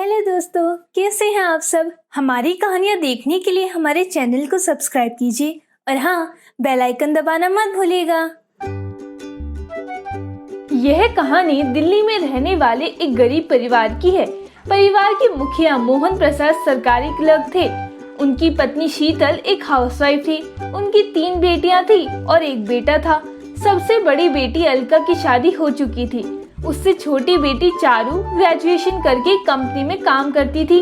Hello दोस्तों, कैसे हैं आप सब। हमारी कहानियाँ देखने के लिए हमारे चैनल को सब्सक्राइब कीजिए और हाँ, बेल आइकन दबाना मत भूलिएगा। यह कहानी दिल्ली में रहने वाले एक गरीब परिवार की है। परिवार के मुखिया मोहन प्रसाद सरकारी क्लर्क थे। उनकी पत्नी शीतल एक हाउसवाइफ थी। उनकी 3 बेटियां थी और एक बेटा था। सबसे बड़ी बेटी अलका की शादी हो चुकी थी। उससे छोटी बेटी चारू ग्रेजुएशन करके कंपनी में काम करती थी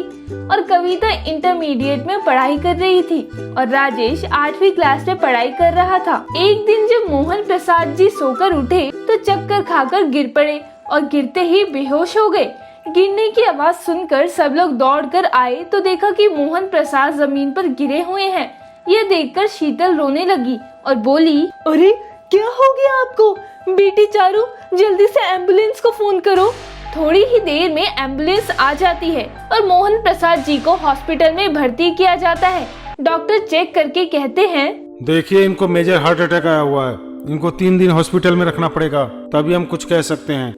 और कविता इंटरमीडिएट में पढ़ाई कर रही थी और राजेश 8वीं क्लास में पढ़ाई कर रहा था। एक दिन जब मोहन प्रसाद जी सोकर उठे तो चक्कर खाकर गिर पड़े और गिरते ही बेहोश हो गए। गिरने की आवाज सुनकर सब लोग दौड़कर आए तो देखा कि मोहन प्रसाद जमीन पर गिरे हुए हैं। यह देखकर शीतल रोने लगी और बोली, अरे क्या हो गया आपको? बेटी चारू, जल्दी से एम्बुलेंस को फोन करो। थोड़ी ही देर में एम्बुलेंस आ जाती है और मोहन प्रसाद जी को हॉस्पिटल में भर्ती किया जाता है। डॉक्टर चेक करके कहते हैं, देखिए इनको मेजर हार्ट अटैक आया हुआ है। इनको 3 दिन हॉस्पिटल में रखना पड़ेगा, तभी हम कुछ कह सकते हैं।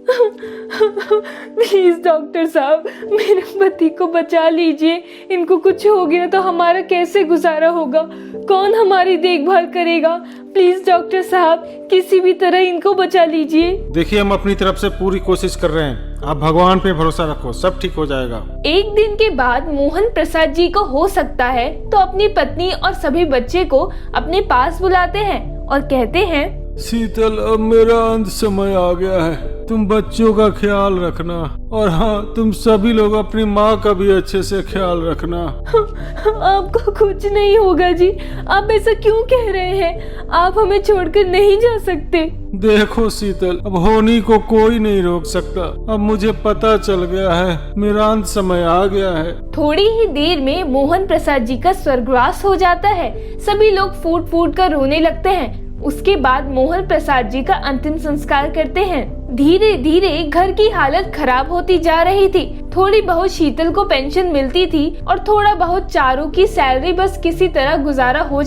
प्लीज डॉक्टर साहब, मेरे पति को बचा लीजिए। इनको कुछ हो गया तो हमारा कैसे गुजारा होगा? कौन हमारी देखभाल करेगा? प्लीज डॉक्टर साहब, किसी भी तरह इनको बचा लीजिए। देखिए हम अपनी तरफ से पूरी कोशिश कर रहे हैं। आप भगवान पे भरोसा रखो, सब ठीक हो जाएगा। एक दिन के बाद मोहन प्रसाद जी को हो सकता है तो अपनी पत्नी और सभी बच्चे को अपने पास बुलाते हैं और कहते हैं, शीतल, अब मेरा अंत समय आ गया है। तुम बच्चों का ख्याल रखना और हाँ, तुम सभी लोग अपनी माँ का भी अच्छे से ख्याल रखना। आपको कुछ नहीं होगा जी। आप ऐसा क्यों कह रहे हैं? आप हमें छोड़कर नहीं जा सकते। देखो शीतल, अब होनी को कोई नहीं रोक सकता। अब मुझे पता चल गया है, मेरा अंत समय आ गया है। थोड़ी ही देर में मोहन प्रसाद जी का स्वर्गवास हो जाता है। सभी लोग फूट फूट कर रोने लगते हैं। उसके बाद मोहन प्रसाद जी का अंतिम संस्कार करते हैं। धीरे धीरे घर की हालत खराब होती जा रही थी। थोड़ी बहुत शीतल को पेंशन मिलती थी और थोड़ा बहुत चारू की सैलरी बस किसी तरह गुजारा हो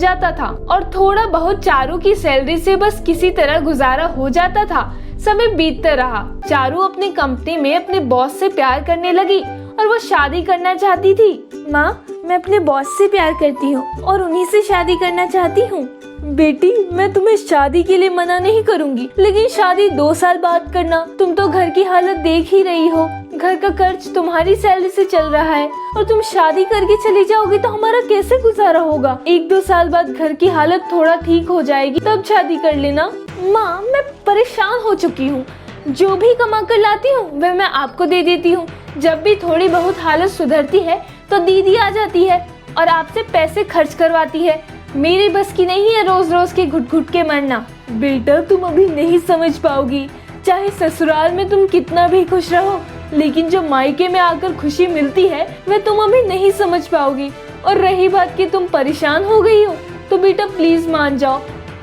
जाता था। समय बीतता रहा। चारू अपनी कंपनी में अपने बॉस से प्यार करने लगी और वो शादी करना चाहती थी। माँ, मैं अपने बॉस से प्यार करती हूँ और उन्हीं से शादी करना चाहती हूँ। बेटी, मैं तुम्हें शादी के लिए मना नहीं करूँगी, लेकिन शादी 2 साल बाद करना। तुम तो घर की हालत देख ही रही हो। घर का खर्च तुम्हारी सैलरी से चल रहा है और तुम शादी करके चली जाओगी तो हमारा कैसे गुजारा होगा? 1-2 साल बाद घर की हालत थोड़ा ठीक हो जाएगी, तब शादी कर लेना। माँ, मैं परेशान हो चुकी हूँ। जो भी कमा कर लाती हूँ वह मैं आपको दे देती हूँ। जब भी थोड़ी बहुत हालत सुधरती है तो दीदी आ जाती है और आपसे पैसे खर्च करवाती है। मेरे बस की नहीं है रोज रोज के घुट घुट के मरना। बेटा, तुम अभी नहीं समझ पाओगी। चाहे ससुराल में तुम कितना भी खुश रहो, लेकिन जो मायके में आकर खुशी मिलती है वह तुम अभी नहीं समझ पाओगी। और रही बात कि तुम परेशान हो गई हो, तो बेटा प्लीज मान जाओ।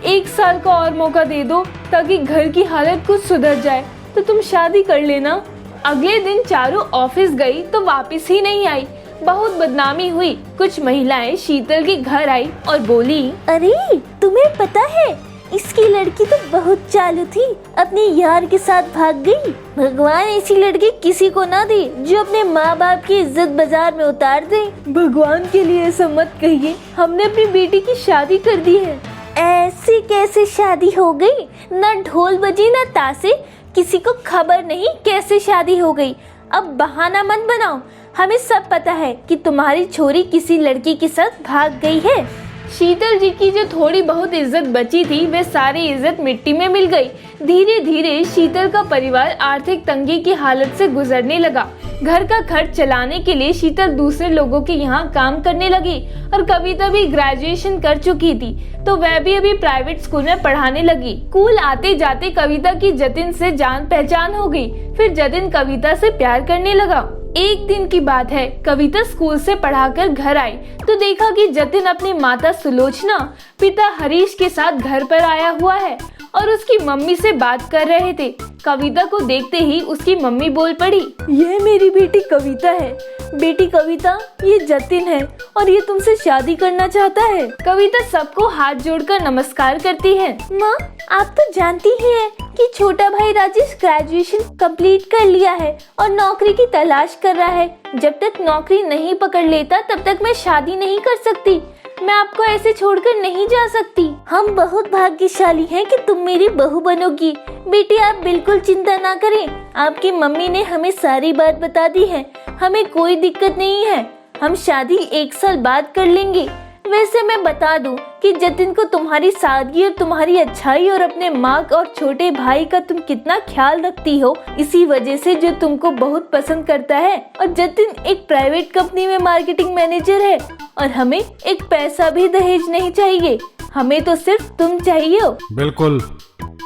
1 साल का और मौका दे दो ताकि घर की हालत कुछ सुधर जाए, तो तुम शादी कर लेना। अगले दिन चारू ऑफिस गई तो वापस ही नहीं आई। बहुत बदनामी हुई। कुछ महिलाएं शीतल के घर आई और बोली, अरे तुम्हें पता है, इसकी लड़की तो बहुत चालू थी, अपने यार के साथ भाग गई। भगवान ऐसी लड़की किसी को ना दे जो अपने माँ बाप की इज्जत बाजार में उतार दे। भगवान के लिए ऐसा मत कहिए, हमने अपनी बेटी की शादी कर दी है। ऐसी कैसे शादी हो गई? ना ढोल बजी ना तासे, किसी को खबर नहीं कैसे शादी हो गई। अब बहाना मत बनाओ, हमें सब पता है कि तुम्हारी छोरी किसी लड़की के साथ भाग गई है। शीतल जी की जो थोड़ी बहुत इज्जत बची थी वह सारी इज्जत मिट्टी में मिल गई। धीरे धीरे शीतल का परिवार आर्थिक तंगी की हालत से गुजरने लगा। घर का खर्च चलाने के लिए शीतल दूसरे लोगों के यहाँ काम करने लगी और कविता भी ग्रेजुएशन कर चुकी थी, तो वह भी अभी प्राइवेट स्कूल में पढ़ाने लगी। स्कूल आते जाते कविता की जतिन से जान पहचान हो गई। फिर जतिन कविता से प्यार करने लगा। एक दिन की बात है, कविता स्कूल से पढ़ाकर घर आई तो देखा कि जतिन अपनी माता सुलोचना, पिता हरीश के साथ घर पर आया हुआ है और उसकी मम्मी से बात कर रहे थे। कविता को देखते ही उसकी मम्मी बोल पड़ी, यह मेरी बेटी कविता है। बेटी कविता, ये जतिन है और ये तुमसे शादी करना चाहता है। कविता सबको हाथ जोड़कर नमस्कार करती है। माँ, आप तो जानती ही है, कि छोटा भाई राजेश ग्रेजुएशन कंप्लीट कर लिया है और नौकरी की तलाश कर रहा है। जब तक नौकरी नहीं पकड़ लेता तब तक मैं शादी नहीं कर सकती। मैं आपको ऐसे छोड़कर नहीं जा सकती। हम बहुत भाग्यशाली हैं कि तुम मेरी बहू बनोगी। बेटी आप बिल्कुल चिंता ना करें, आपकी मम्मी ने हमें सारी बात बता दी है। हमें कोई दिक्कत नहीं है, हम शादी 1 साल बाद कर लेंगे। वैसे मैं बता दूं कि जतिन को तुम्हारी सादगी और तुम्हारी अच्छाई और अपने माँ और छोटे भाई का तुम कितना ख्याल रखती हो, इसी वजह से जो तुमको बहुत पसंद करता है। और जतिन एक प्राइवेट कंपनी में मार्केटिंग मैनेजर है और हमें एक पैसा भी दहेज नहीं चाहिए, हमें तो सिर्फ तुम चाहिए हो। बिल्कुल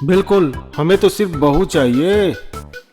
बिल्कुल, हमें तो सिर्फ बहू चाहिए।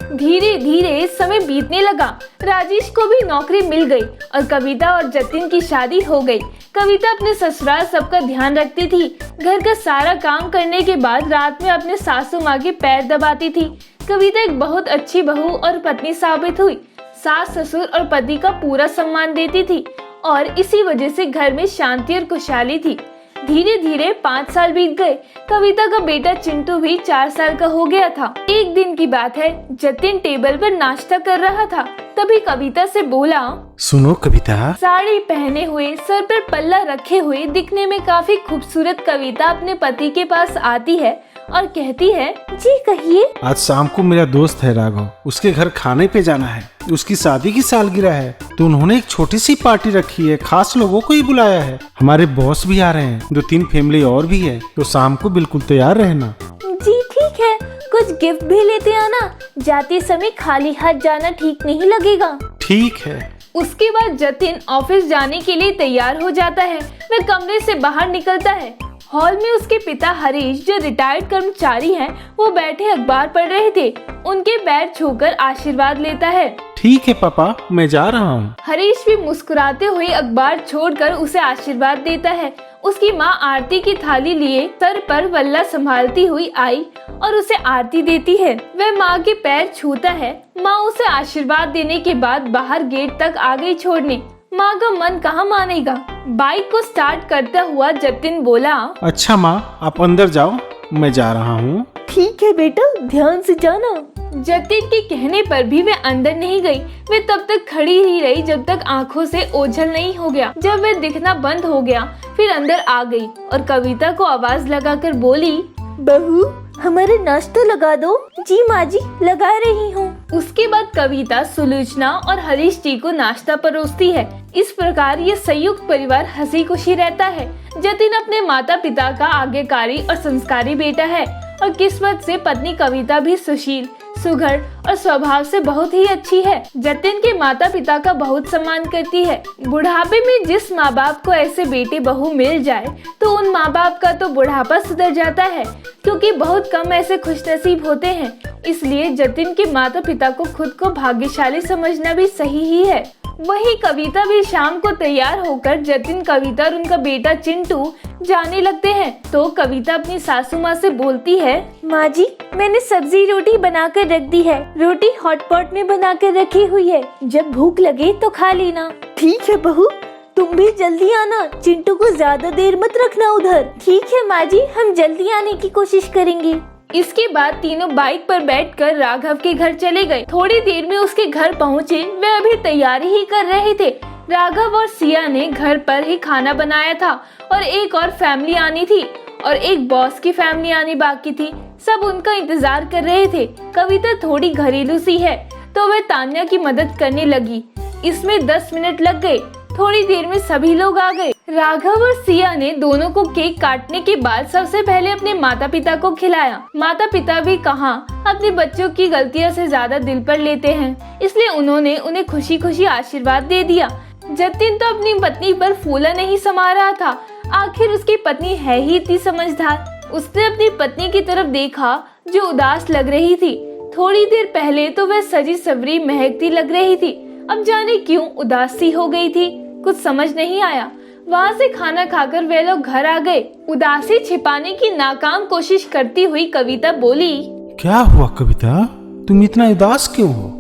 धीरे धीरे समय बीतने लगा। राजेश को भी नौकरी मिल गई और कविता और जतिन की शादी हो गई। कविता अपने ससुराल सबका ध्यान रखती थी। घर का सारा काम करने के बाद रात में अपने सासू माँ के पैर दबाती थी। कविता एक बहुत अच्छी बहू और पत्नी साबित हुई। सास ससुर और पति का पूरा सम्मान देती थी और इसी वजह से घर में शांति और खुशहाली थी। धीरे धीरे 5 साल बीत गए। कविता का बेटा चिंटू भी 4 साल का हो गया था। एक दिन की बात है, जतिन टेबल पर नाश्ता कर रहा था। तभी कविता से बोला, सुनो कविता। साड़ी पहने हुए, सर पर पल्ला रखे हुए, दिखने में काफी खूबसूरत कविता अपने पति के पास आती है और कहती है, जी कहिए। आज शाम को मेरा दोस्त है राघव, उसके घर खाने पे जाना है। उसकी शादी की सालगिरह है तो उन्होंने एक छोटी सी पार्टी रखी है, खास लोगों को ही बुलाया है। हमारे बॉस भी आ रहे हैं, 2-3 फैमिली और भी है, तो शाम को बिल्कुल तैयार रहना। जी ठीक है, कुछ गिफ्ट भी लेते आना, जाते समय खाली हाथ जाना ठीक नहीं लगेगा। ठीक है। उसके बाद जतिन ऑफिस जाने के लिए तैयार हो जाता है। वह कमरे से बाहर निकलता है। हॉल में उसके पिता हरीश, जो रिटायर्ड कर्मचारी हैं, वो बैठे अखबार पढ़ रहे थे। उनके पैर छूकर आशीर्वाद लेता है। ठीक है पापा, मैं जा रहा हूँ। हरीश भी मुस्कुराते हुए अखबार छोड़कर उसे आशीर्वाद देता है। उसकी माँ आरती की थाली लिए सर पर वल्ला संभालती हुई आई और उसे आरती देती है। वह माँ के पैर छूता है। माँ उसे आशीर्वाद देने के बाद बाहर गेट तक आ गई छोड़ने। माँ का मन कहाँ मानेगा। बाइक को स्टार्ट करता हुआ जतिन बोला, अच्छा माँ, आप अंदर जाओ, मैं जा रहा हूँ। ठीक है बेटा, ध्यान से जाना। जतिन के कहने पर भी वह अंदर नहीं गई। वे तब तक खड़ी ही रही जब तक आंखों से ओझल नहीं हो गया। जब वह दिखना बंद हो गया फिर अंदर आ गई और कविता को आवाज लगाकर बोली, बहू हमारे नाश्ता लगा दो। जी माँ जी, लगा रही हूँ। उसके बाद कविता सुलोचना और हरीश जी को नाश्ता परोसती है। इस प्रकार ये संयुक्त परिवार हंसी खुशी रहता है। जतिन अपने माता पिता का आज्ञाकारी और संस्कारी बेटा है और किस्मत से पत्नी कविता भी सुशील, सुघड़ और स्वभाव से बहुत ही अच्छी है। जतिन के माता पिता का बहुत सम्मान करती है। बुढ़ापे में जिस माँ बाप को ऐसे बेटे बहू मिल जाए तो उन माँ बाप का तो बुढ़ापा सुधर जाता है, क्योंकि बहुत कम ऐसे खुशनसीब होते हैं। इसलिए जतिन के माता पिता को खुद को भाग्यशाली समझना भी सही ही है। वहीं कविता भी शाम को तैयार होकर जतिन, कविता और उनका बेटा चिंटू जाने लगते हैं। तो कविता अपनी सासू माँ से बोलती है, माँ जी मैंने सब्जी रोटी बनाकर रख दी है। रोटी हॉटपॉट में बनाकर रखी हुई है, जब भूख लगे तो खा लेना। ठीक है बहू, तुम भी जल्दी आना, चिंटू को ज्यादा देर मत रखना उधर। ठीक है माँ जी, हम जल्दी आने की कोशिश करेंगे। इसके बाद तीनों बाइक पर बैठकर राघव के घर चले गए। थोड़ी देर में उसके घर पहुँचे। वे अभी तैयारी ही कर रहे थे। राघव और सिया ने घर पर ही खाना बनाया था और एक और फैमिली आनी थी और एक बॉस की फैमिली आनी बाकी थी। सब उनका इंतजार कर रहे थे। कविता थोड़ी घरेलू सी है तो वह तान्या की मदद करने लगी। इसमें 10 मिनट लग गए। थोड़ी देर में सभी लोग आ गए। राघव और सिया ने दोनों को केक काटने के बाद सबसे पहले अपने माता पिता को खिलाया। माता पिता भी कहाँ अपने बच्चों की गलतियों से ज्यादा दिल पर लेते हैं, इसलिए उन्होंने उन्हें खुशी खुशी आशीर्वाद दे दिया। जतिन तो अपनी पत्नी पर फूला नहीं समा रहा था। आखिर उसकी पत्नी है ही इतनी समझदार। उसने अपनी पत्नी की तरफ देखा जो उदास लग रही थी। थोड़ी देर पहले तो वह सजी सवरी महकती लग रही थी, अब जाने क्यों उदास सी हो गई थी। कुछ समझ नहीं आया। वहाँ से खाना खाकर वे लोग घर आ गए। उदासी छिपाने की नाकाम कोशिश करती हुई कविता बोली, क्या हुआ कविता, तुम इतना उदास क्यों हो?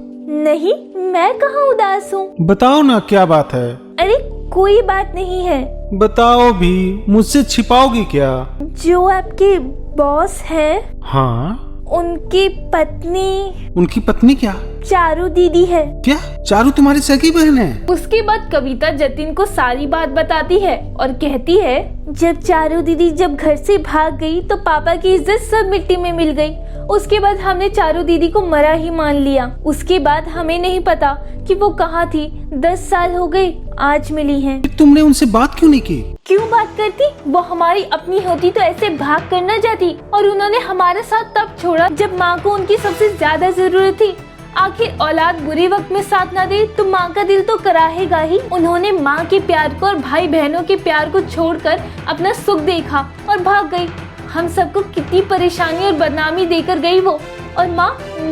नहीं, मैं कहाँ उदास हूँ। बताओ ना, क्या बात है? अरे कोई बात नहीं है। बताओ भी, मुझसे छिपाओगी क्या? जो आपके बॉस हैं। हाँ, उनकी पत्नी उनकी पत्नी क्या? चारू दीदी है। क्या चारू तुम्हारी सगी बहन है? उसके बाद कविता जतिन को सारी बात बताती है और कहती है, जब चारू दीदी जब घर से भाग गई तो पापा की इज्जत सब मिट्टी में मिल गई। उसके बाद हमने चारू दीदी को मरा ही मान लिया। उसके बाद हमें नहीं पता कि वो कहाँ थी। 10 साल हो गए, आज मिली हैं। तुमने उनसे बात क्यों नहीं की? क्यों बात करती? वो हमारी अपनी होती तो ऐसे भाग कर न जाती। और उन्होंने हमारा साथ तब छोड़ा जब माँ को उनकी सबसे ज्यादा जरूरत थी। आखिर औलाद बुरे वक्त में साथ ना दे तो माँ का दिल तो कराहेगा ही। उन्होंने माँ के प्यार को और भाई बहनों के प्यार को छोड़कर अपना सुख देखा और भाग गई। हम सबको कितनी परेशानी और बदनामी देकर गई वो। और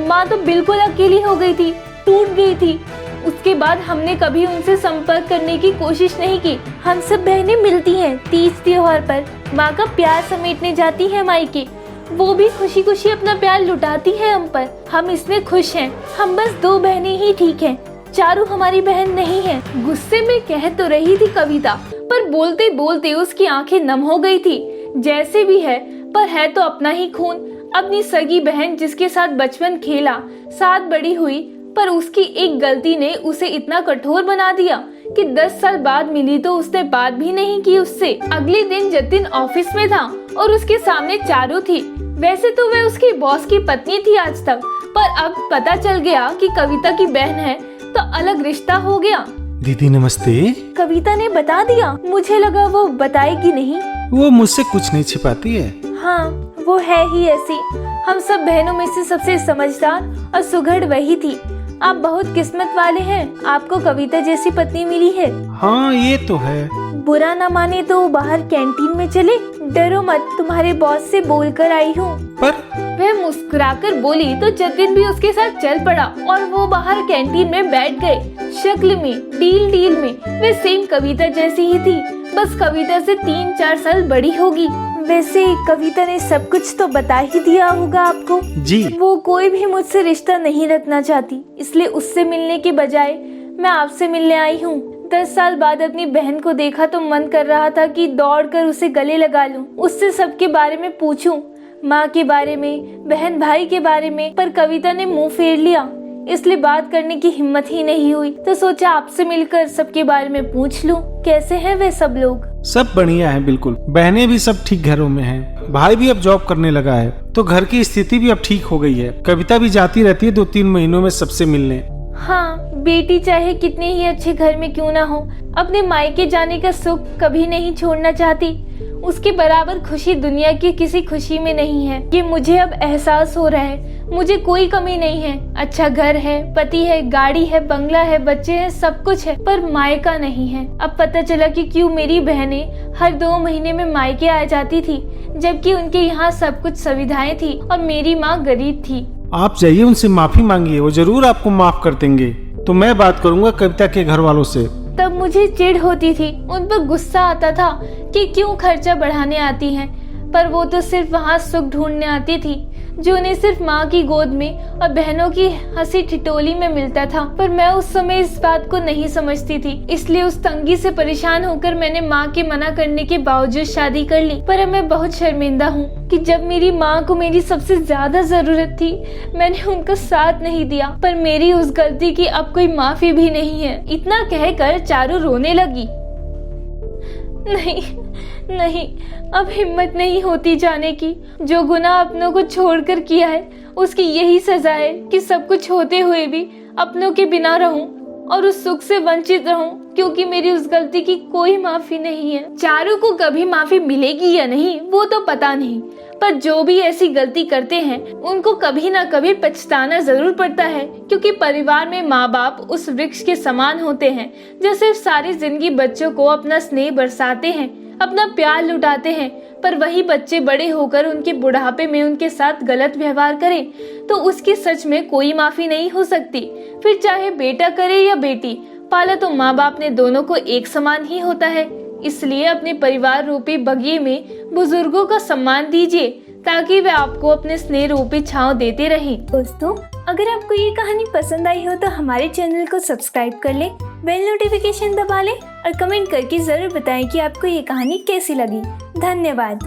माँ तो बिल्कुल अकेली हो गई थी, टूट गई थी। उसके बाद हमने कभी उनसे संपर्क करने की कोशिश नहीं की। हम सब बहनें मिलती हैं तीज त्योहार पर, माँ का प्यार समेटने जाती हैं मायके। वो भी खुशी खुशी अपना प्यार लुटाती है हम पर। हम इसमें खुश हैं। हम बस 2 बहनें ही ठीक हैं। चारू हमारी बहन नहीं है। गुस्से में कह तो रही थी कविता, पर बोलते बोलते उसकी आंखें नम हो गई थी। जैसे भी है, पर है तो अपना ही खून, अपनी सगी बहन जिसके साथ बचपन खेला, साथ बड़ी हुई। पर उसकी एक गलती ने उसे इतना कठोर बना दिया कि 10 साल बाद मिली तो उसने बात भी नहीं की उससे। अगले दिन जतिन ऑफिस में था और उसके सामने चारू थी। वैसे तो वह उसकी बॉस की पत्नी थी आज तक, पर अब पता चल गया कि कविता की बहन है तो अलग रिश्ता हो गया। दीदी नमस्ते। कविता ने बता दिया। मुझे लगा वो बताएगी नहीं। वो मुझसे कुछ नहीं छिपाती है। हाँ, वो है ही ऐसी। हम सब बहनों में से सबसे समझदार और सुघड़ वही थी। आप बहुत किस्मत वाले हैं, आपको कविता जैसी पत्नी मिली है। हाँ ये तो है। बुरा न माने तो बाहर कैंटीन में चले। डरो मत, तुम्हारे बॉस से बोलकर आई हूँ। पर वह मुस्कुराकर बोली तो जतिन भी उसके साथ चल पड़ा और वो बाहर कैंटीन में बैठ गए। शक्ल में, डील में वे सेम कविता जैसी ही थी, बस कविता से 3-4 साल बड़ी होगी। वैसे कविता ने सब कुछ तो बता ही दिया होगा आपको। जी। वो कोई भी मुझसे रिश्ता नहीं रखना चाहती, इसलिए उससे मिलने के बजाय मैं आपसे मिलने आई हूँ। 10 साल बाद अपनी बहन को देखा तो मन कर रहा था कि दौड़कर उसे गले लगा लूं, उससे सबके बारे में पूछूं, माँ के बारे में, बहन भाई के बारे में। पर कविता ने मुंह फेर लिया, इसलिए बात करने की हिम्मत ही नहीं हुई। तो सोचा आपसे मिलकर सबके बारे में पूछ लूं, कैसे हैं वे सब लोग। सब बढ़िया है बिल्कुल। बहनें भी सब ठीक घरों में हैं। भाई भी अब जॉब करने लगा है तो घर की स्थिति भी अब ठीक हो गई है। कविता भी जाती रहती है 2-3 महीनों में सबसे मिलने। हाँ, बेटी चाहे कितने ही अच्छे घर में क्यों ना हो, अपने मायके जाने का सुख कभी नहीं छोड़ना चाहती। उसके बराबर खुशी दुनिया की किसी खुशी में नहीं है। ये मुझे अब एहसास हो रहा है। मुझे कोई कमी नहीं है। अच्छा घर है, पति है, गाड़ी है, बंगला है, बच्चे हैं, सब कुछ है, पर मायका नहीं है। अब पता चला कि क्यों मेरी बहनें हर 2 महीने में मायके आ जाती थी, जबकि उनके यहाँ सब कुछ सुविधाएं थी और मेरी माँ गरीब थी। आप जाइए उनसे माफी मांगिए, वो जरूर आपको माफ कर देंगे। तो मैं बात करूंगा कविता के घर वालों से। तब मुझे चिढ़ होती थी, उन पर गुस्सा आता था कि क्यों खर्चा बढ़ाने आती हैं, पर वो तो सिर्फ वहाँ सुख ढूंढने आती थी जो उन्हें सिर्फ माँ की गोद में और बहनों की हंसी ठिठोली में मिलता था। पर मैं उस समय इस बात को नहीं समझती थी, इसलिए उस तंगी से परेशान होकर मैंने माँ के मना करने के बावजूद शादी कर ली। पर अब मैं बहुत शर्मिंदा हूँ कि जब मेरी माँ को मेरी सबसे ज्यादा जरूरत थी, मैंने उनका साथ नहीं दिया। पर मेरी उस गलती की अब कोई माफी भी नहीं है। इतना कहकर चारू रोने लगी। नहीं, अब हिम्मत नहीं होती जाने की। जो गुनाह अपनों को छोड़कर किया है, उसकी यही सजा है कि सब कुछ होते हुए भी अपनों के बिना रहूं और उस सुख से वंचित रहूं, क्योंकि मेरी उस गलती की कोई माफी नहीं है। चारू को कभी माफी मिलेगी या नहीं वो तो पता नहीं, पर जो भी ऐसी गलती करते हैं उनको कभी ना कभी पछताना जरूर पड़ता है, क्योंकि परिवार में माँ बाप उस वृक्ष के समान होते हैं जो सिर्फ सारी जिंदगी बच्चों को अपना स्नेह बरसाते हैं, अपना प्यार लुटाते हैं। पर वही बच्चे बड़े होकर उनके बुढ़ापे में उनके साथ गलत व्यवहार करें तो उसकी सच में कोई माफी नहीं हो सकती। फिर चाहे बेटा करे या बेटी, पाला तो माँ बाप ने दोनों को एक समान ही होता है। इसलिए अपने परिवार रूपी बगिए में बुजुर्गों का सम्मान दीजिए, ताकि वे आपको अपने स्नेह रूपी छांव देते रहें। दोस्तों, अगर आपको ये कहानी पसंद आई हो तो हमारे चैनल को सब्सक्राइब कर लें, बेल नोटिफिकेशन दबा लें और कमेंट करके जरूर बताएं कि आपको ये कहानी कैसी लगी। धन्यवाद।